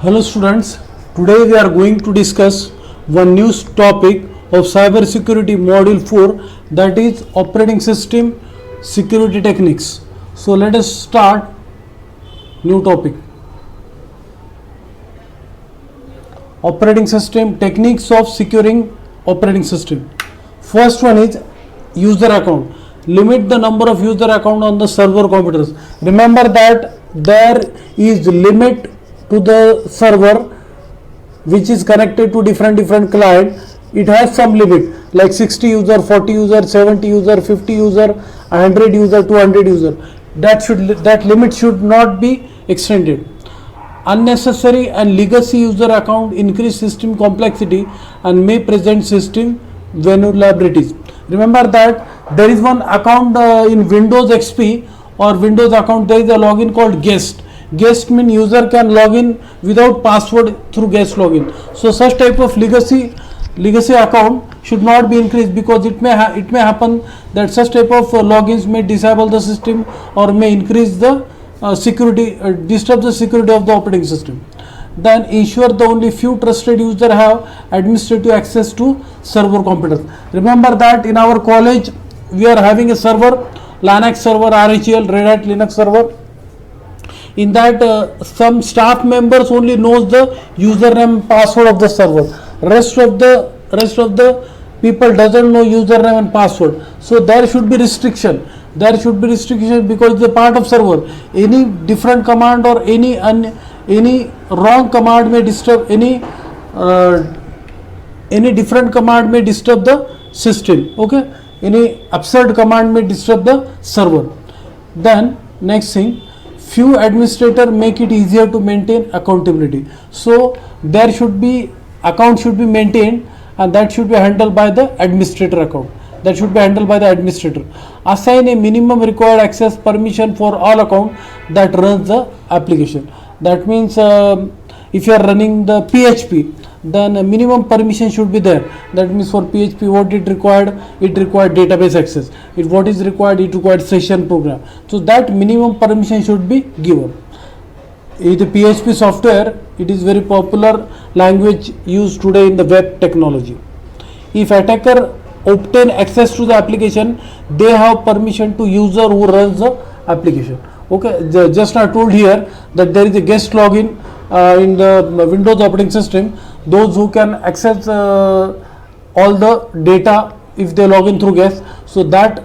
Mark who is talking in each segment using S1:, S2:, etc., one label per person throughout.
S1: Hello students, today we are going to discuss one new topic of cybersecurity module 4, that is operating system security techniques. So let us start new topic. Operating system techniques of securing operating system. First one is user account. Limit the number of user account on the server computers. Remember that there is limit to the server which is connected to different client. It has some limit like 60 user, 40 user, 70 user, 50 user, 100 user, 200 user. That limit should not be extended. Unnecessary and legacy user account increase system complexity and may present system vulnerabilities. Remember that there is one account in Windows XP or Windows account, there is a login called guest. Guest means user can log in without password through guest login. So such type of legacy account should not be increased, because it may happen that such type of logins may disable the system or may increase the disturb the security of the operating system. Then ensure the only few trusted users have administrative access to server computers. Remember that in our college we are having a server, Linux server, RHEL, Red Hat Linux server. In that some staff members only knows the username and password of the server. Rest of the people doesn't know username and password. So there should be restriction. There should be restriction because it's a part of server. Any different command or any wrong command may disturb any different command may disturb the system. Okay, any absurd command may disturb the server. Then next thing, few administrators make it easier to maintain accountability. So there should be account should be maintained, and that should be handled by the administrator account. That should be handled by the administrator. Assign a minimum required access permission for all account that runs the application. That means if you are running the PHP, then a minimum permission should be there. That means for PHP what it required database access. What is required, it required session program. So that minimum permission should be given. The PHP software, it is very popular language used today in the web technology. If attacker obtain access to the application, they have permission to user who runs the application. Okay, just I told here that there is a guest login in the Windows operating system. Those who can access all the data if they log in through guest, so that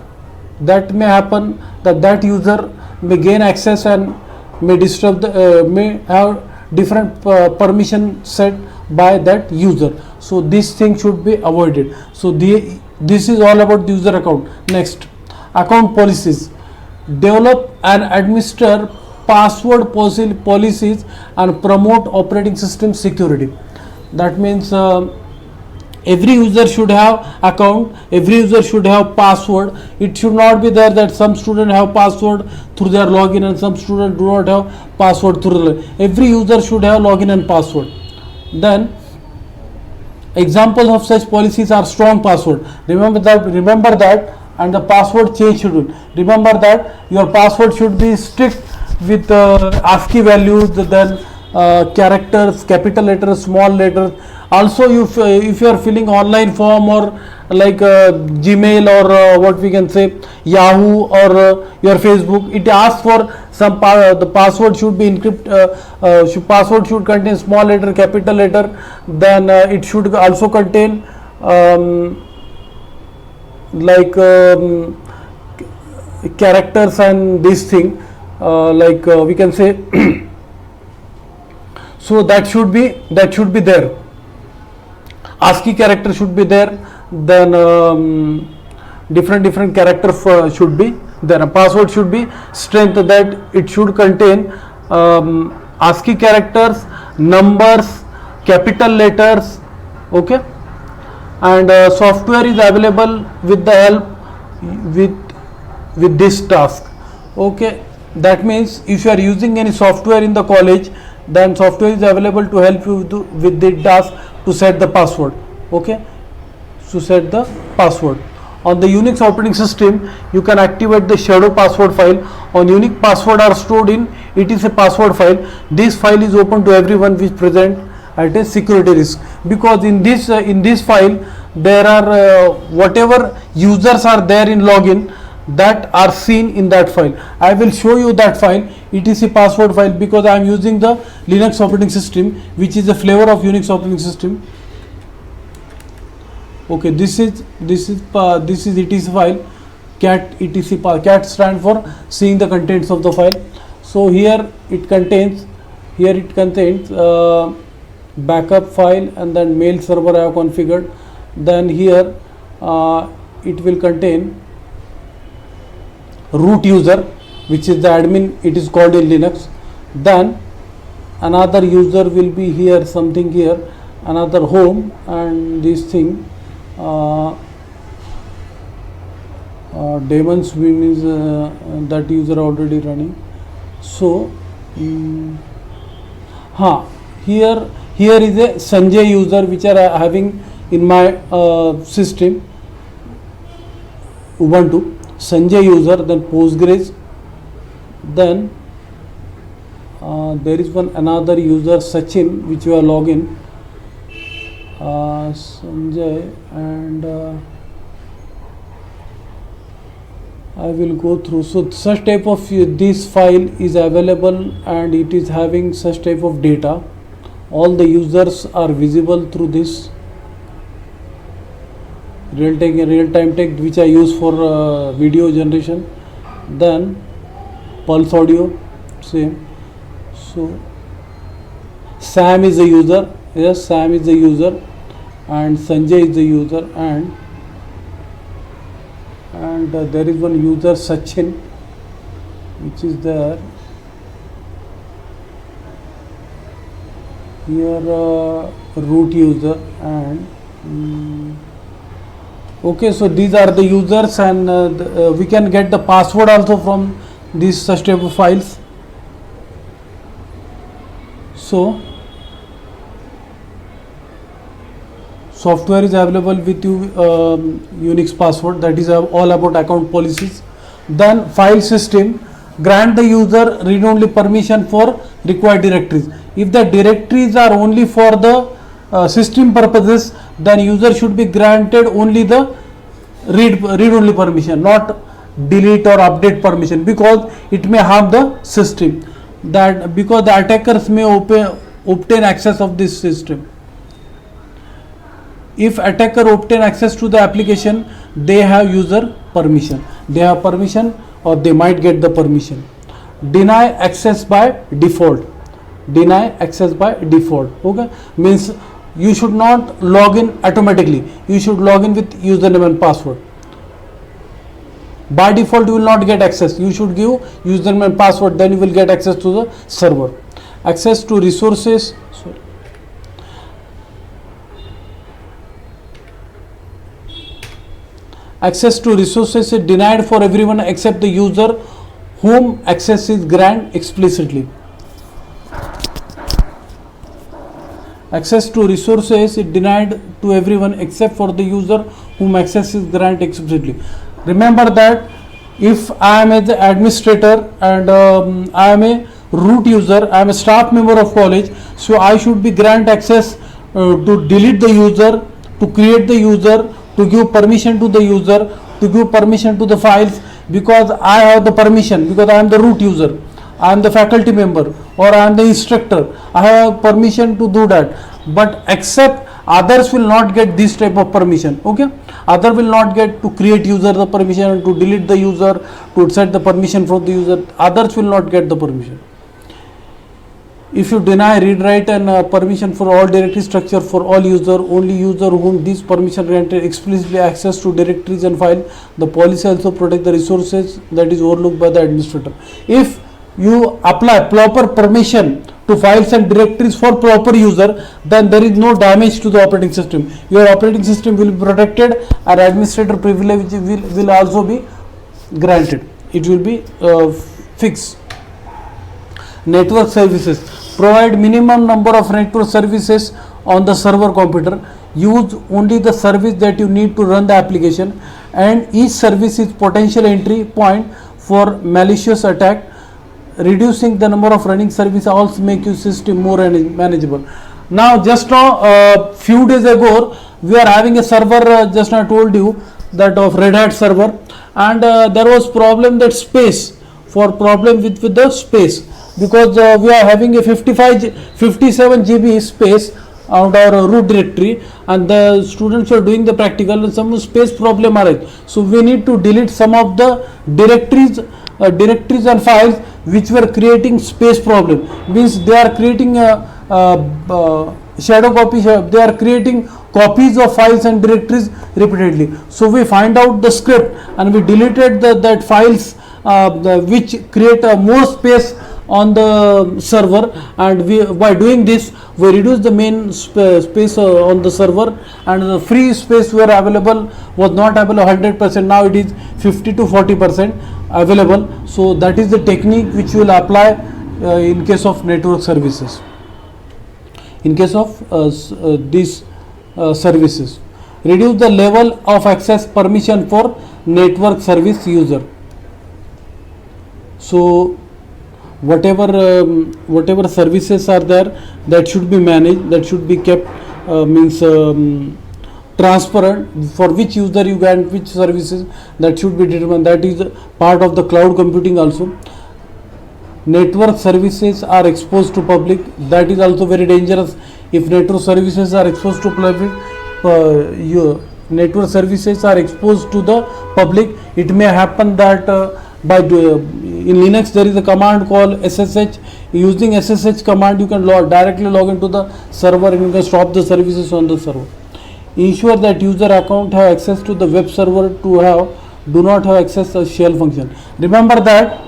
S1: may happen that user may gain access and may disturb the may have different permission set by that user. So this thing should be avoided. So this is all about the user account. Next, account policies. Develop and administer password policies and promote operating system security. That means every user should have account, every user should have password. It should not be there that some student have password through their login and some student do not have password through every user should have login and password. Then examples of such policies are strong password. Remember that and the password change schedule. Remember that your password should be strict with ASCII values, then characters, capital letters, small letters. Also, if you are filling online form or like Gmail or what we can say Yahoo or your Facebook, it asks for some the password should be encrypted. Password should contain small letter, capital letter. Then it should also contain characters and this thing we can say. So that should be there. ASCII character should be there. Then different characters should be there. A password should be strength, that it should contain ASCII characters, numbers, capital letters. Okay, and software is available with the help with this task. Okay, that means if you are using any software in the college, then software is available to help you with the task to set the password. Okay, to set the password. On the Unix operating system, you can activate the shadow password file. On unique password are stored in it is a password file. This file is open to everyone which present at a security risk, because in this file there are whatever users are there in login that are seen in that file. I will show you that file. It is a password file because I am using the Linux operating system, which is a flavor of Unix operating system. Okay, this is etc file, cat etc. Cat stand for seeing the contents of the file. So here it contains backup file, and then mail server I have configured. Then here it will contain root user, which is the admin, it is called in Linux. Then another user will be here, something here, another home, and this thing daemons means that user already running. So here is a Sanjay user which are having in my system Ubuntu. Sanjay user, then Postgres, then there is another user Sachin which you are login, Sanjay, and I will go through. So such type of this file is available, and it is having such type of data. All the users are visible through this real-time text which I use for video generation. Then Pulse audio, same. So Sam is the user, yes, Sam is the user, and Sanjay is the user, and there is one user Sachin which is there here, root user, and okay, so these are the users, and we can get the password also from these such type of files. So software is available with you, Unix password, that is all about account policies. Then file system, grant the user read-only permission for required directories. If the directories are only for the system purposes, then user should be granted only the read-only permission, not delete or update permission, because it may harm the system. That because the attackers may obtain access of this system. If attacker obtain access to the application, they have user permission. They have permission, or they might get the permission. Deny access by default. Deny access by default. Okay, means you should not log in automatically. You should log in with username and password. By default, you will not get access. You should give username and password. Then you will get access to the server. Access to resources. Sorry. Access to resources is denied for everyone except the user whom access is granted explicitly. Access to resources is denied to everyone except for the user whom access is granted explicitly. Remember that if I am an administrator and I am a root user, I am a staff member of college, so I should be grant access to delete the user, to create the user, to give permission to the user, to give permission to the files, because I have the permission, because I am the root user, I am the faculty member, or I am the instructor. I have permission to do that. But except others will not get this type of permission. Okay, other will not get to create user the permission, to delete the user, to set the permission from the user. Others will not get the permission. If you deny read write and permission for all directory structure for all user, only user whom this permission granted explicitly access to directories and file, the policy also protect the resources that is overlooked by the administrator. If you apply proper permission to files and directories for proper user, then there is no damage to the operating system. Your operating system will be protected, and administrator privilege will also be granted. It will be fixed. Network services. Provide minimum number of network services on the server computer. Use only the service that you need to run the application, and each service is potential entry point for malicious attack. reducing the number of running services also make your system more manageable. Now just now few days ago we are having a server, just I told you that of Red Hat server, and there was problem that space, for problem with the space, because we are having a 57 GB space on our root directory, and the students are doing the practical and some space problem arise. So we need to delete some of the directories and files which were creating space problem. Means they are creating shadow copies, they are creating copies of files and directories repeatedly. So we find out the script and we deleted that files which create more space on the server, and we, by doing this, we reduce the main space on the server, and the free space were available was not available 100%. Now it is 50 to 40% available. So that is the technique which will apply in case of network services, in case of these services. Reduce the level of access permission for network service user. So whatever services are there, that should be managed, that should be kept transparent, for which user you grant which services, that should be determined. That is part of the cloud computing also. Network services are exposed to public, that is also very dangerous. If network services are exposed to public, network services are exposed to the public, it may happen that in Linux there is a command called SSH. Using SSH command you can directly log into the server and you can stop the services on the server. Ensure that user account have access to the web server do not have access to shell function. Remember that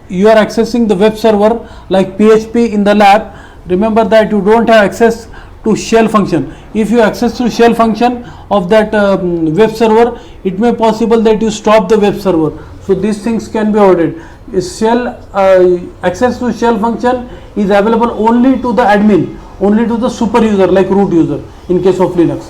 S1: you are accessing the web server like PHP in the lab. Remember that you don't have access to shell function. If you access to shell function of that web server, it may possible that you stop the web server. So these things can be avoided. Access to shell function is available only to the admin, only to the super user like root user in case of Linux.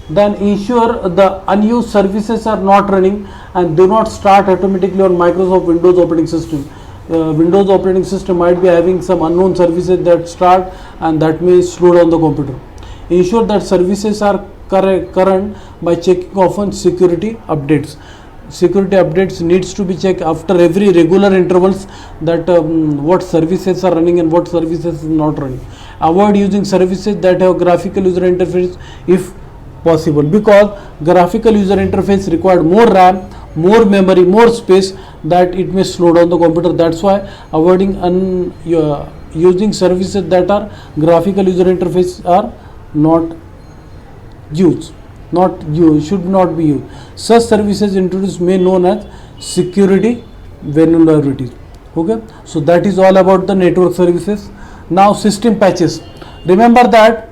S1: Then ensure the unused services are not running and do not start automatically on Microsoft Windows operating system. Windows operating system might be having some unknown services that start, and that may slow down the computer. Ensure that services are current by checking often security updates. Security updates needs to be checked after every regular intervals, that what services are running and what services are not running. Avoid using services that have graphical user interface if possible, because graphical user interface required more RAM, more memory, more space, that it may slow down the computer. That's why avoiding using services that are graphical user interface are not used, should not be used. Such services introduced may known as security vulnerabilities. Okay, so that is all about the network services. Now system patches. Remember that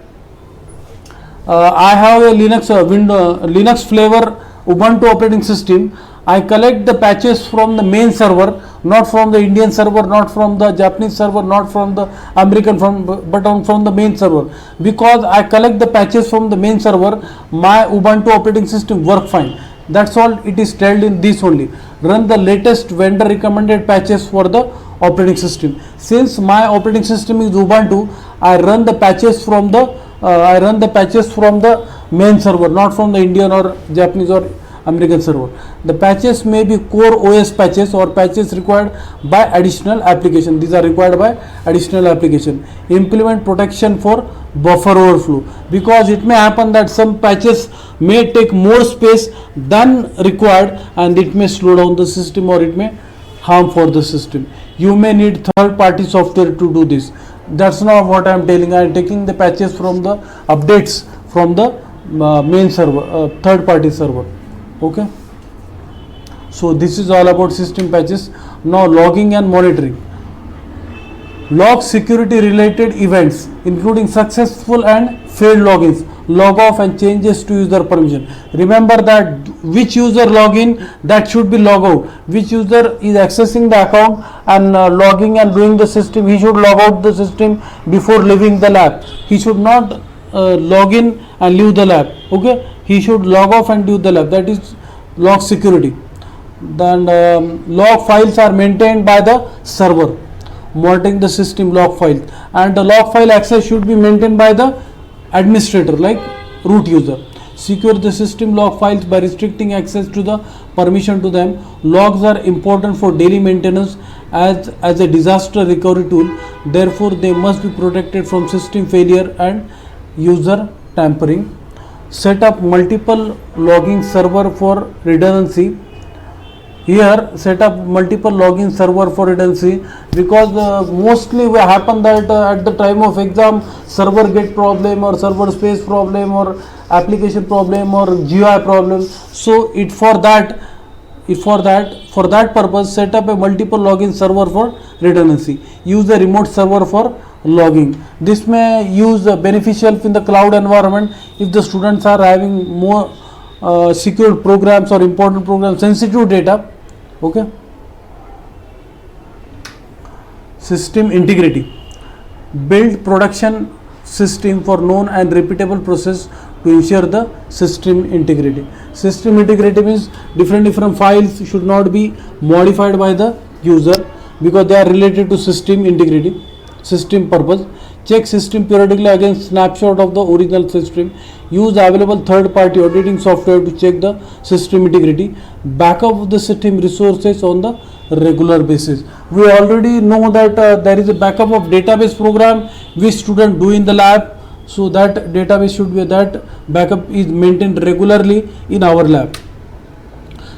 S1: I have a Linux flavor Ubuntu operating system. I collect the patches from the main server, not from the Indian server, not from the Japanese server, not from the American but from the main server. Because I collect the patches from the main server, my Ubuntu operating system work fine. That's all it is told in this only. Run the latest vendor recommended patches for the operating system. Since my operating system is Ubuntu, I run the patches from the main server, not from the Indian or Japanese or American server. The patches may be core OS patches or patches required by additional application. These are required by additional application. Implement protection for buffer overflow, because it may happen that some patches may take more space than required and it may slow down the system or it may harm for the system. You may need third-party software to do this. That's not what I am telling. I am taking the patches from the updates from the main server, third-party server. Okay, so this is all about system patches. Now logging and monitoring. Log security related events including successful and failed logins, log off and changes to user permission. Remember that which user login, that should be log out. Which user is accessing the account and logging and doing the system, he should log out the system before leaving the lab. He should not log in and leave the lab. Okay, he should log off and do the lab. That is log security. then log files are maintained by the server monitoring the system log file, and the log file access should be maintained by the administrator like root user. Secure the system log files by restricting access to the permission to them. Logs are important for daily maintenance as a disaster recovery tool. Therefore, they must be protected from system failure and user tampering. Set up multiple logging server for redundancy. Here set up multiple login server for redundancy, because mostly will happen that at the time of exam server get problem or server space problem or application problem or GUI problem. So for that purpose set up a multiple login server for redundancy. Use a remote server for logging. This may use beneficial in the cloud environment if the students are having more secure programs or important programs, sensitive data. Okay. System integrity. Build production system for known and repeatable process to ensure the system integrity. System integrity means different files should not be modified by the user because they are related to system integrity, system purpose. Check system periodically against snapshot of the original system. Use available third-party auditing software to check the system integrity. Backup the system resources on the regular basis. We already know that there is a backup of database program which student do in the lab. So that database should be, that backup is maintained regularly in our lab.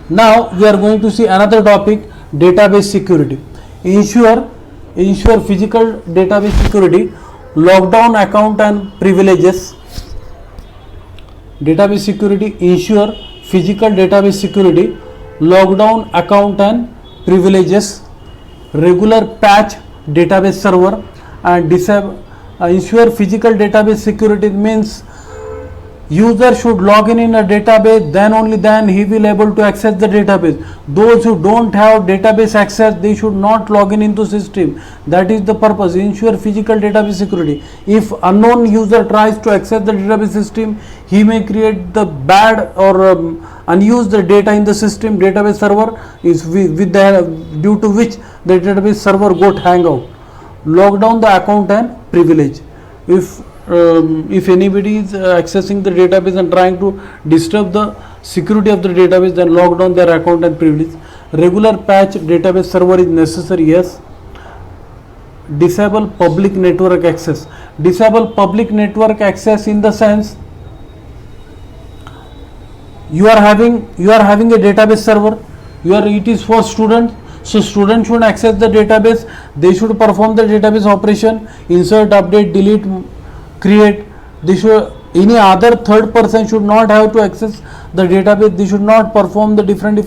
S1: Now we are going to see another topic, database security. Ensure physical database security. Lockdown account and privileges. Database security, ensure physical database security, lockdown account and privileges, regular patch database server, and ensure physical database security means user should log in a database, then only then he will able to access the database. Those who don't have database access, they should not log in into system. That is the purpose. Ensure physical database security. If unknown user tries to access the database system, he may create the bad or unused data in the system database server is due to which the database server got hang out. Lock down the account and privilege. If anybody is accessing the database and trying to disturb the security of the database, then lock down their account and privilege. Regular patch database server is necessary, yes. Disable public network access. Disable public network access in the sense you are having a database server, it is for students. So students should access the database, they should perform the database operation, insert, update, delete, create. Any other third person should not have to access the database. They should not perform the different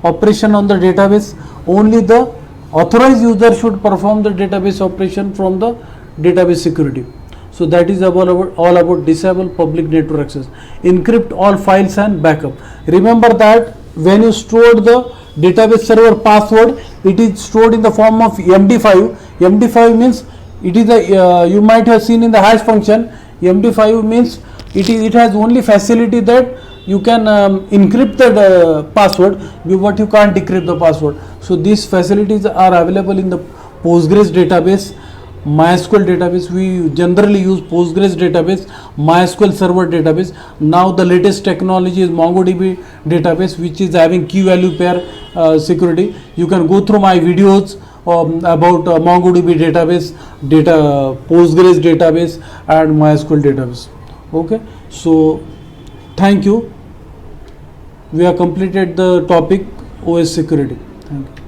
S1: operation on the database. Only the authorized user should perform the database operation from the database security. So that is all about disable public network access. Encrypt all files and backup. Remember that when you stored the database server password, it is stored in the form of MD5. MD5 means it is a you might have seen in the hash function. MD5 means it has only facility that you can encrypt the password, but you can't decrypt the password. So these facilities are available in the Postgres database, MySQL database. We generally use Postgres database, MySQL server database. Now the latest technology is MongoDB database, which is having key value pair security. You can go through my videos about MongoDB database, Postgres database and MySQL database. Okay, so thank you. We have completed the topic OS security. Thank you.